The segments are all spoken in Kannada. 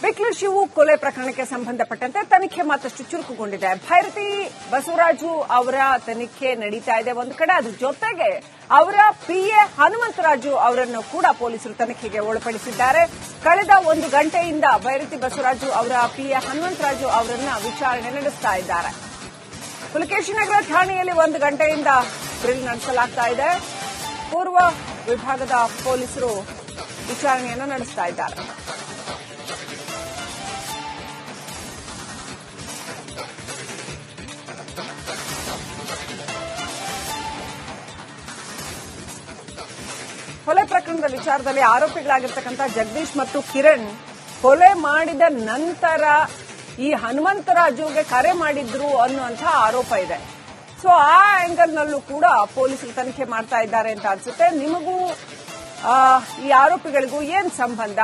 ಬಿಕ್ಲು ಶಿವು ಕೊಲೆ ಪ್ರಕರಣಕ್ಕೆ ಸಂಬಂಧಪಟ್ಟಂತೆ ತನಿಖೆ ಮತ್ತಷ್ಟು ಚುರುಕುಗೊಂಡಿದೆ. ಭೈರತಿ ಬಸವರಾಜು ಅವರ ತನಿಖೆ ನಡೀತಾ ಇದೆ ಒಂದು ಕಡೆ, ಅದ್ರ ಜೊತೆಗೆ ಅವರ ಪಿಎ ಹನುಮಂತರಾಜು ಅವರನ್ನು ಕೂಡ ಪೊಲೀಸರು ತನಿಖೆಗೆ ಒಳಪಡಿಸಿದ್ದಾರೆ. ಕಳೆದ ಒಂದು ಗಂಟೆಯಿಂದ ಭೈರತಿ ಬಸವರಾಜು ಅವರ ಪಿಎ ಹನುಮಂತರಾಜು ಅವರನ್ನ ವಿಚಾರಣೆ ನಡೆಸ್ತಾ ಇದ್ದಾರೆ. ಪುಲಕೇಶಿನಗರ ಠಾಣೆಯಲ್ಲಿ ಒಂದು ಗಂಟೆಯಿಂದ ಡ್ರಿಲ್ ನಡೆಸಲಾಗ್ತಾ ಇದೆ. ಪೂರ್ವ ವಿಭಾಗದ ಪೊಲೀಸರು ವಿಚಾರಣೆಯನ್ನು ನಡೆಸ್ತಾ ಇದ್ದಾರೆ. ಕೊಲೆ ಪ್ರಕರಣದ ವಿಚಾರದಲ್ಲಿ ಆರೋಪಿಗಳಾಗಿರ್ತಕ್ಕಂಥ ಜಗದೀಶ್ ಮತ್ತು ಕಿರಣ್ ಕೊಲೆ ಮಾಡಿದ ನಂತರ ಈ ಹನುಮಂತರಾಜುಗೆ ಕರೆ ಮಾಡಿದ್ರು ಅನ್ನುವಂಥ ಆರೋಪ ಇದೆ. ಸೊ ಆ ಆಂಗಲ್ನಲ್ಲೂ ಕೂಡ ಪೊಲೀಸರು ತನಿಖೆ ಮಾಡ್ತಾ ಇದ್ದಾರೆ ಅಂತ ಅನ್ಸುತ್ತೆ. ನಿಮಗೂ ಈ ಆರೋಪಿಗಳಿಗೂ ಏನ್ ಸಂಬಂಧ,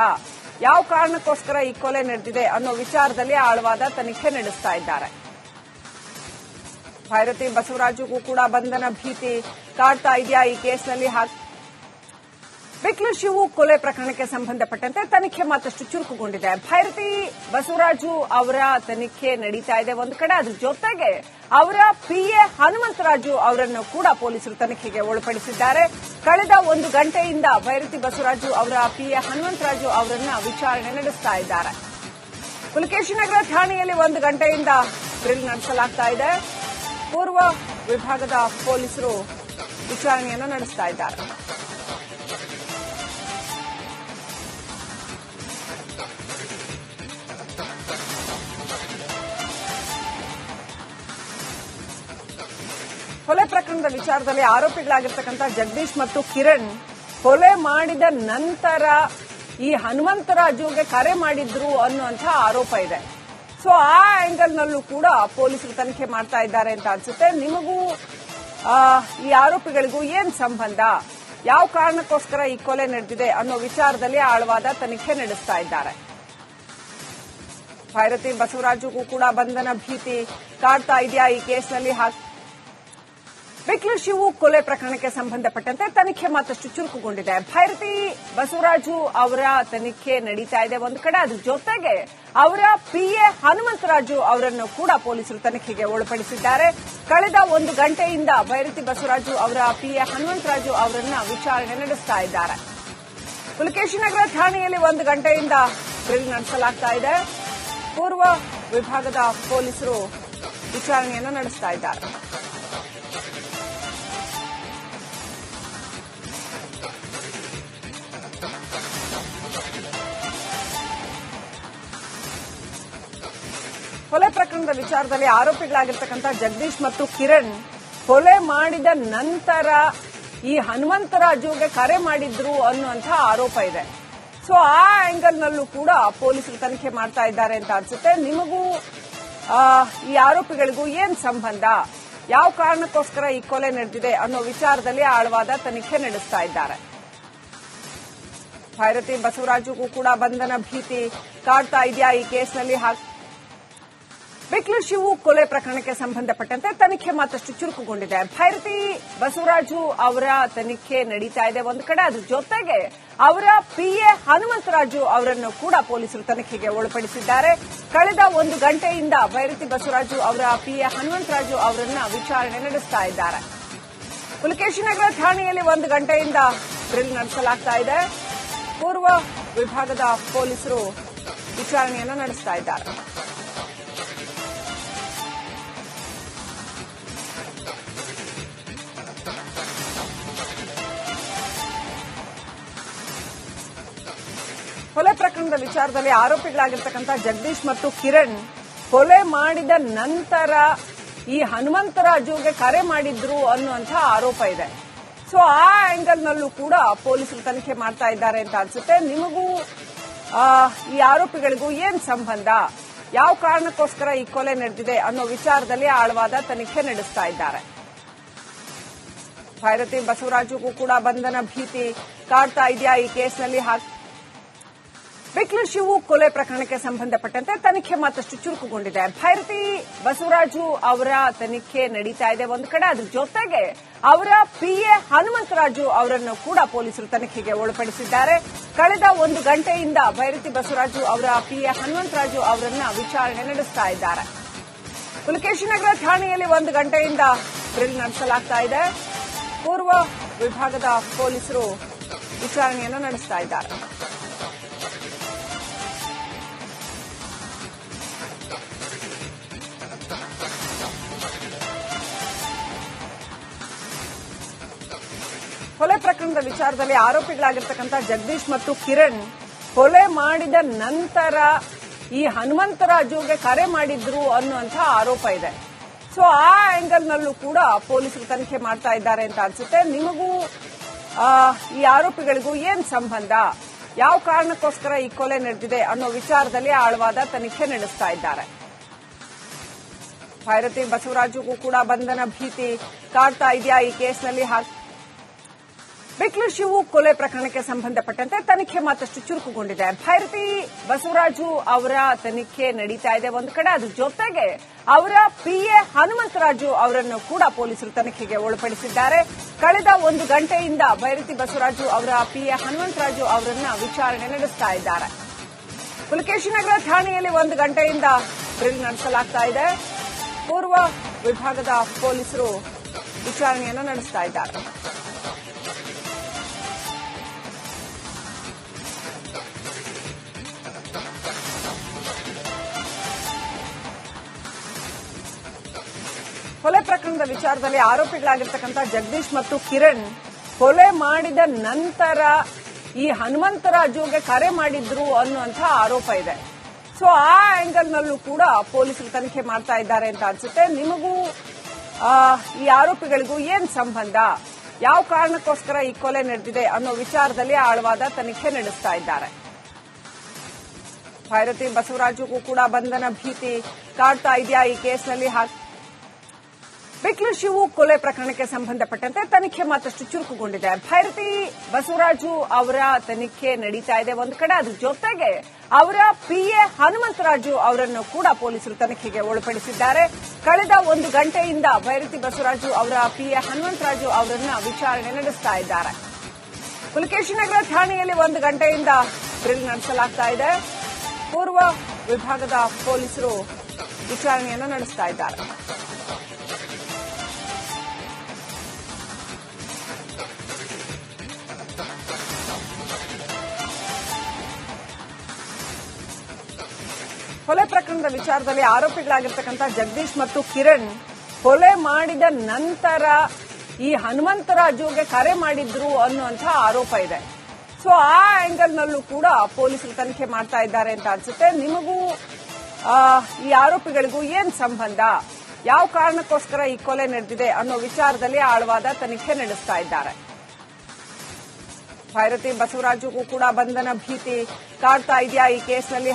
ಯಾವ ಕಾರಣಕ್ಕೋಸ್ಕರ ಈ ಕೊಲೆ ನಡೆದಿದೆ ಅನ್ನೋ ವಿಚಾರದಲ್ಲಿ ಆಳವಾದ ತನಿಖೆ ನಡೆಸ್ತಾ ಇದ್ದಾರೆ. ಭೈರತಿ ಬಸವರಾಜುಗೂ ಕೂಡ ಬಂಧನ ಭೀತಿ ಕಾಡ್ತಾ ಇದೆಯಾ ಈ ಕೇಸ್ನಲ್ಲಿ? ಬಿಕ್ಲು ಶಿವು ಕೊಲೆ ಪ್ರಕರಣಕ್ಕೆ ಸಂಬಂಧಪಟ್ಟಂತೆ ತನಿಖೆ ಮತ್ತಷ್ಟು ಚುರುಕುಗೊಂಡಿದೆ. ಭೈರತಿ ಬಸವರಾಜು ಅವರ ತನಿಖೆ ನಡೀತಾ ಇದೆ ಒಂದು ಕಡೆ, ಅದ್ರ ಜೊತೆಗೆ ಅವರ ಪಿಎ ಹನುಮಂತರಾಜು ಅವರನ್ನು ಕೂಡ ಪೊಲೀಸರು ತನಿಖೆಗೆ ಒಳಪಡಿಸಿದ್ದಾರೆ. ಕಳೆದ ಒಂದು ಗಂಟೆಯಿಂದ ಭೈರತಿ ಬಸವರಾಜು ಅವರ ಪಿಎ ಹನುಮಂತರಾಜು ಅವರನ್ನ ವಿಚಾರಣೆ ನಡೆಸ್ತಾ ಇದ್ದಾರೆ. ಪುಲಕೇಶಿನಗರ ಠಾಣೆಯಲ್ಲಿ ಒಂದು ಗಂಟೆಯಿಂದ ಡ್ರಿಲ್ ನಡೆಸಲಾಗ್ತಾ ಇದೆ. ಪೂರ್ವ ವಿಭಾಗದ ಪೊಲೀಸರು ವಿಚಾರಣೆಯನ್ನು ನಡೆಸ್ತಾ ಇದ್ದಾರೆ. ಕೊಲೆ ಪ್ರಕರಣದ ವಿಚಾರದಲ್ಲಿ ಆರೋಪಿಗಳಾಗಿರ್ತಕ್ಕಂಥ ಜಗದೀಶ್ ಮತ್ತು ಕಿರಣ್ ಕೊಲೆ ಮಾಡಿದ ನಂತರ ಈ ಹನುಮಂತರಾಜುಗೆ ಕರೆ ಮಾಡಿದ್ರು ಅನ್ನುವಂಥ ಆರೋಪ ಇದೆ. ಸೊ ಆ ಆಂಗಲ್ನಲ್ಲೂ ಕೂಡ ಪೊಲೀಸರು ತನಿಖೆ ಮಾಡ್ತಾ ಇದ್ದಾರೆ ಅಂತ ಅನ್ಸುತ್ತೆ. ನಿಮಗೂ ಈ ಆರೋಪಿಗಳಿಗೂ ಏನ್ ಸಂಬಂಧ, ಯಾವ ಕಾರಣಕ್ಕೋಸ್ಕರ ಈ ಕೊಲೆ ನಡೆದಿದೆ ಅನ್ನೋ ವಿಚಾರದಲ್ಲಿ ಆಳವಾದ ತನಿಖೆ ನಡೆಸ್ತಾ ಇದ್ದಾರೆ. ಭೈರತಿ ಬಸವರಾಜುಗೂ ಕೂಡ ಬಂಧನ ಭೀತಿ ಕಾಡ್ತಾ ಇದೆಯಾ ಈ ಕೇಸ್ನಲ್ಲಿ? ಬಿಕ್ಲು ಶಿವು ಕೊಲೆ ಪ್ರಕರಣಕ್ಕೆ ಸಂಬಂಧಪಟ್ಟಂತೆ ತನಿಖೆ ಮತ್ತಷ್ಟು ಚುರುಕುಗೊಂಡಿದೆ. ಭೈರತಿ ಬಸವರಾಜು ಅವರ ತನಿಖೆ ನಡೀತಾ ಇದೆ ಒಂದು ಕಡೆ, ಅದ್ರ ಜೊತೆಗೆ ಅವರ ಪಿಎ ಹನುಮಂತರಾಜು ಅವರನ್ನು ಕೂಡ ಪೊಲೀಸರು ತನಿಖೆಗೆ ಒಳಪಡಿಸಿದ್ದಾರೆ. ಕಳೆದ ಒಂದು ಗಂಟೆಯಿಂದ ಭೈರತಿ ಬಸವರಾಜು ಅವರ ಪಿಎ ಹನುಮಂತರಾಜು ಅವರನ್ನ ವಿಚಾರಣೆ ನಡೆಸ್ತಾ ಇದ್ದಾರೆ. ಪುಲಕೇಶಿನಗರ ಠಾಣೆಯಲ್ಲಿ ಒಂದು ಗಂಟೆಯಿಂದ ಡ್ರಿಲ್ ನಡೆಸಲಾಗ್ತಾ ಇದೆ. ಪೂರ್ವ ವಿಭಾಗದ ಪೊಲೀಸರು ವಿಚಾರಣೆಯನ್ನು ನಡೆಸ್ತಾ ಇದ್ದಾರೆ. ಕೊಲೆ ಪ್ರಕರಣದ ವಿಚಾರದಲ್ಲಿ ಆರೋಪಿಗಳಾಗಿರ್ತಕ್ಕಂಥ ಜಗದೀಶ್ ಮತ್ತು ಕಿರಣ್ ಕೊಲೆ ಮಾಡಿದ ನಂತರ ಈ ಹನುಮಂತರಾಜುಗೆ ಕರೆ ಮಾಡಿದ್ರು ಅನ್ನುವಂಥ ಆರೋಪ ಇದೆ. ಸೊ ಆ ಆಂಗಲ್ನಲ್ಲೂ ಕೂಡ ಪೊಲೀಸರು ತನಿಖೆ ಮಾಡ್ತಾ ಇದ್ದಾರೆ ಅಂತ ಅನ್ಸುತ್ತೆ. ನಿಮಗೂ ಈ ಆರೋಪಿಗಳಿಗೂ ಏನ್ ಸಂಬಂಧ, ಯಾವ ಕಾರಣಕ್ಕೋಸ್ಕರ ಈ ಕೊಲೆ ನಡೆದಿದೆ ಅನ್ನೋ ವಿಚಾರದಲ್ಲಿ ಆಳವಾದ ತನಿಖೆ ನಡೆಸ್ತಾ ಇದ್ದಾರೆ. ಭೈರತಿ ಬಸವರಾಜುಗೂ ಕೂಡ ಬಂಧನ ಭೀತಿ ಕಾಡ್ತಾ ಇದೆಯಾ ಈ ಕೇಸ್ನಲ್ಲಿ? ಬಿಕ್ಲು ಶಿವು ಕೊಲೆ ಪ್ರಕರಣಕ್ಕೆ ಸಂಬಂಧಪಟ್ಟಂತೆ ತನಿಖೆ ಮತ್ತಷ್ಟು ಚುರುಕುಗೊಂಡಿದೆ. ಭೈರತಿ ಬಸವರಾಜು ಅವರ ತನಿಖೆ ನಡೀತಾ ಇದೆ ಒಂದು ಕಡೆ, ಅದ್ರ ಜೊತೆಗೆ ಅವರ ಪಿಎ ಹನುಮಂತರಾಜು ಅವರನ್ನು ಕೂಡ ಪೊಲೀಸರು ತನಿಖೆಗೆ ಒಳಪಡಿಸಿದ್ದಾರೆ. ಕಳೆದ ಒಂದು ಗಂಟೆಯಿಂದ ಭೈರತಿ ಬಸವರಾಜು ಅವರ ಪಿಎ ಹನುಮಂತರಾಜು ಅವರನ್ನ ವಿಚಾರಣೆ ನಡೆಸ್ತಾ ಇದ್ದಾರೆ. ಪುಲಕೇಶಿನಗರ ಠಾಣೆಯಲ್ಲಿ ಒಂದು ಗಂಟೆಯಿಂದ ಡ್ರಿಲ್ ನಡೆಸಲಾಗ್ತಾ ಇದೆ. ಪೂರ್ವ ವಿಭಾಗದ ಪೊಲೀಸರು ವಿಚಾರಣೆಯನ್ನು ನಡೆಸ್ತಾ ಇದ್ದಾರೆ. ಕೊಲೆ ಪ್ರಕರಣದ ವಿಚಾರದಲ್ಲಿ ಆರೋಪಿಗಳಾಗಿರ್ತಕ್ಕಂಥ ಜಗದೀಶ್ ಮತ್ತು ಕಿರಣ್ ಕೊಲೆ ಮಾಡಿದ ನಂತರ ಈ ಹನುಮಂತರಾಜುಗೆ ಕರೆ ಮಾಡಿದ್ರು ಅನ್ನುವಂಥ ಆರೋಪ ಇದೆ. ಸೊ ಆ ಆಂಗಲ್ನಲ್ಲೂ ಕೂಡ ಪೊಲೀಸರು ತನಿಖೆ ಮಾಡ್ತಾ ಇದ್ದಾರೆ ಅಂತ ಅನ್ಸುತ್ತೆ. ನಿಮಗೂ ಈ ಆರೋಪಿಗಳಿಗೂ ಏನ್ ಸಂಬಂಧ, ಯಾವ ಕಾರಣಕ್ಕೋಸ್ಕರ ಈ ಕೊಲೆ ನಡೆದಿದೆ ಅನ್ನೋ ವಿಚಾರದಲ್ಲಿ ಆಳವಾದ ತನಿಖೆ ನಡೆಸ್ತಾ ಇದ್ದಾರೆ. ಭೈರತಿ ಬಸವರಾಜುಗೂ ಕೂಡ ಬಂಧನ ಭೀತಿ ಕಾಡ್ತಾ ಇದೆಯಾ ಈ ಕೇಸ್ನಲ್ಲಿ? ಬಿಕ್ಲು ಶಿವು ಕೊಲೆ ಪ್ರಕರಣಕ್ಕೆ ಸಂಬಂಧಪಟ್ಟಂತೆ ತನಿಖೆ ಮತ್ತಷ್ಟು ಚುರುಕುಗೊಂಡಿದೆ. ಭೈರತಿ ಬಸವರಾಜು ಅವರ ತನಿಖೆ ನಡೀತಾ ಇದೆ ಒಂದು ಕಡೆ, ಅದ್ರ ಜೊತೆಗೆ ಅವರ ಪಿಎ ಹನುಮಂತರಾಜು ಅವರನ್ನು ಕೂಡ ಪೊಲೀಸರು ತನಿಖೆಗೆ ಒಳಪಡಿಸಿದ್ದಾರೆ. ಕಳೆದ 1 ಗಂಟೆಯಿಂದ ಭೈರತಿ ಬಸವರಾಜು ಅವರ ಪಿಎ ಹನುಮಂತರಾಜು ಅವರನ್ನ ವಿಚಾರಣೆ ನಡೆಸ್ತಾ ಇದ್ದಾರೆ. ಪುಲಕೇಶಿನಗರ ಠಾಣೆಯಲ್ಲಿ 1 ಗಂಟೆಯಿಂದ ಡ್ರಿಲ್ ನಡೆಸಲಾಗ್ತಾ ಇದೆ. ಪೂರ್ವ ವಿಭಾಗದ ಪೊಲೀಸರು ವಿಚಾರಣೆಯನ್ನು ನಡೆಸ್ತಾ ಇದ್ದಾರೆ. ಕೊಲೆ ಪ್ರಕರಣದ ವಿಚಾರದಲ್ಲಿ ಆರೋಪಿಗಳಾಗಿರ್ತಕ್ಕಂಥ ಜಗದೀಶ್ ಮತ್ತು ಕಿರಣ್ ಕೊಲೆ ಮಾಡಿದ ನಂತರ ಈ ಹನುಮಂತರಾಜುಗೆ ಕರೆ ಮಾಡಿದ್ರು ಅನ್ನುವಂತಹ ಆರೋಪ ಇದೆ. ಸೊ ಆ ಆಂಗಲ್ನಲ್ಲೂ ಕೂಡ ಪೊಲೀಸರು ತನಿಖೆ ಮಾಡ್ತಾ ಇದ್ದಾರೆ ಅಂತ ಅನ್ಸುತ್ತೆ. ನಿಮಗೂ ಈ ಆರೋಪಿಗಳಿಗೂ ಏನ್ ಸಂಬಂಧ, ಯಾವ ಕಾರಣಕ್ಕೋಸ್ಕರ ಈ ಕೊಲೆ ನಡೆದಿದೆ ಅನ್ನೋ ವಿಚಾರದಲ್ಲಿ ಆಳವಾದ ತನಿಖೆ ನಡೆಸ್ತಾ ಇದ್ದಾರೆ. ಭೈರತಿ ಬಸವರಾಜುಗೂ ಕೂಡ ಬಂಧನ ಭೀತಿ ಕಾಡ್ತಾ ಇದೆಯಾ ಈ ಕೇಸ್ನಲ್ಲಿ? ಬಿಕ್ಲು ಶಿವು ಕೊಲೆ ಪ್ರಕರಣಕ್ಕೆ ಸಂಬಂಧಪಟ್ಟಂತೆ ತನಿಖೆ ಮತ್ತಷ್ಟು ಚುರುಕುಗೊಂಡಿದೆ. ಭೈರತಿ ಬಸವರಾಜು ಅವರ ತನಿಖೆ ನಡೀತಾ ಇದೆ ಒಂದು ಕಡೆ, ಅದ್ರ ಜೊತೆಗೆ ಅವರ ಪಿಎ ಹನುಮಂತರಾಜು ಅವರನ್ನು ಕೂಡ ಪೊಲೀಸರು ತನಿಖೆಗೆ ಒಳಪಡಿಸಿದ್ದಾರೆ. ಕಳೆದ 1 ಗಂಟೆಯಿಂದ ಭೈರತಿ ಬಸವರಾಜು ಅವರ ಪಿಎ ಹನುಮಂತರಾಜು ಅವರನ್ನ ವಿಚಾರಣೆ ನಡೆಸ್ತಾ ಇದ್ದಾರೆ. ಪುಲಕೇಶಿನಗರ ಠಾಣೆಯಲ್ಲಿ 1 ಗಂಟೆಯಿಂದ ಡ್ರಿಲ್ ನಡೆಸಲಾಗ್ತಾ ಇದೆ. ಪೂರ್ವ ವಿಭಾಗದ ಪೊಲೀಸರು ವಿಚಾರಣೆಯನ್ನು ನಡೆಸ್ತಾ ಇದ್ದಾರೆ. ಕೊಲೆ ಪ್ರಕರಣದ ವಿಚಾರದಲ್ಲಿ ಆರೋಪಿಗಳಾಗಿರ್ತಕ್ಕಂಥ ಜಗದೀಶ್ ಮತ್ತು ಕಿರಣ್ ಕೊಲೆ ಮಾಡಿದ ನಂತರ ಈ ಹನುಮಂತರಾಜುಗೆ ಕರೆ ಮಾಡಿದ್ರು ಅನ್ನುವಂತಹ ಆರೋಪ ಇದೆ. ಸೊ ಆ ಆಂಗಲ್ನಲ್ಲೂ ಕೂಡ ಪೊಲೀಸರು ತನಿಖೆ ಮಾಡ್ತಾ ಇದ್ದಾರೆ ಅಂತ ಅನ್ಸುತ್ತೆ. ನಿಮಗೂ ಈ ಆರೋಪಿಗಳಿಗೂ ಏನ್ ಸಂಬಂಧ, ಯಾವ ಕಾರಣಕ್ಕೋಸ್ಕರ ಈ ಕೊಲೆ ನಡೆದಿದೆ ಅನ್ನೋ ವಿಚಾರದಲ್ಲಿ ಆಳವಾದ ತನಿಖೆ ನಡೆಸ್ತಾ ಇದ್ದಾರೆ. ಭೈರತಿ ಬಸವರಾಜುಗೂ ಕೂಡ ಬಂಧನ ಭೀತಿ ಕಾಡ್ತಾ ಇದೆಯಾ ಈ ಕೇಸ್ನಲ್ಲಿ? ಬಿಕ್ಲು ಶಿವು ಕೊಲೆ ಪ್ರಕರಣಕ್ಕೆ ಸಂಬಂಧಪಟ್ಟಂತೆ ತನಿಖೆ ಮತ್ತಷ್ಟು ಚುರುಕುಗೊಂಡಿದೆ. ಭೈರತಿ ಬಸವರಾಜು ಅವರ ತನಿಖೆ ನಡೀತಾ ಇದೆ ಒಂದು ಕಡೆ, ಅದ್ರ ಜೊತೆಗೆ ಅವರ ಪಿಎ ಹನುಮಂತರಾಜು ಅವರನ್ನು ಕೂಡ ಪೊಲೀಸರು ತನಿಖೆಗೆ ಒಳಪಡಿಸಿದ್ದಾರೆ. ಕಳೆದ 1 ಗಂಟೆಯಿಂದ ಭೈರತಿ ಬಸವರಾಜು ಅವರ ಪಿಎ ಹನುಮಂತರಾಜು ಅವರನ್ನ ವಿಚಾರಣೆ ನಡೆಸ್ತಾ ಇದ್ದಾರೆ. ಪುಲಕೇಶಿನಗರ ಠಾಣೆಯಲ್ಲಿ 1 ಗಂಟೆಯಿಂದ ಡ್ರಿಲ್ ನಡೆಸಲಾಗ್ತಾ ಇದೆ. ಪೂರ್ವ ವಿಭಾಗದ ಪೊಲೀಸರು ವಿಚಾರಣೆಯನ್ನು ನಡೆಸ್ತಾ ಇದ್ದಾರೆ. ಕೊಲೆ ಪ್ರಕರಣದ ವಿಚಾರದಲ್ಲಿ ಆರೋಪಿಗಳಾಗಿರ್ತಕ್ಕಂಥ ಜಗದೀಶ್ ಮತ್ತು ಕಿರಣ್ ಕೊಲೆ ಮಾಡಿದ ನಂತರ ಈ ಹನುಮಂತರಾಜುಗೆ ಕರೆ ಮಾಡಿದ್ರು ಅನ್ನುವಂತಹ ಆರೋಪ ಇದೆ. ಸೊ ಆ ಆಂಗಲ್ನಲ್ಲೂ ಕೂಡ ಪೊಲೀಸರು ತನಿಖೆ ಮಾಡ್ತಾ ಇದ್ದಾರೆ ಅಂತ ಅನ್ಸುತ್ತೆ. ನಿಮಗೂ ಈ ಆರೋಪಿಗಳಿಗೂ ಏನ್ ಸಂಬಂಧ, ಯಾವ ಕಾರಣಕ್ಕೋಸ್ಕರ ಈ ಕೊಲೆ ನಡೆದಿದೆ ಅನ್ನೋ ವಿಚಾರದಲ್ಲಿ ಆಳವಾದ ತನಿಖೆ ನಡೆಸ್ತಾ ಇದ್ದಾರೆ. ಭೈರತಿ ಬಸವರಾಜುಗೂ ಕೂಡ ಬಂಧನ ಭೀತಿ ಕಾಡ್ತಾ ಇದೆಯಾ ಈ ಕೇಸ್ನಲ್ಲಿ?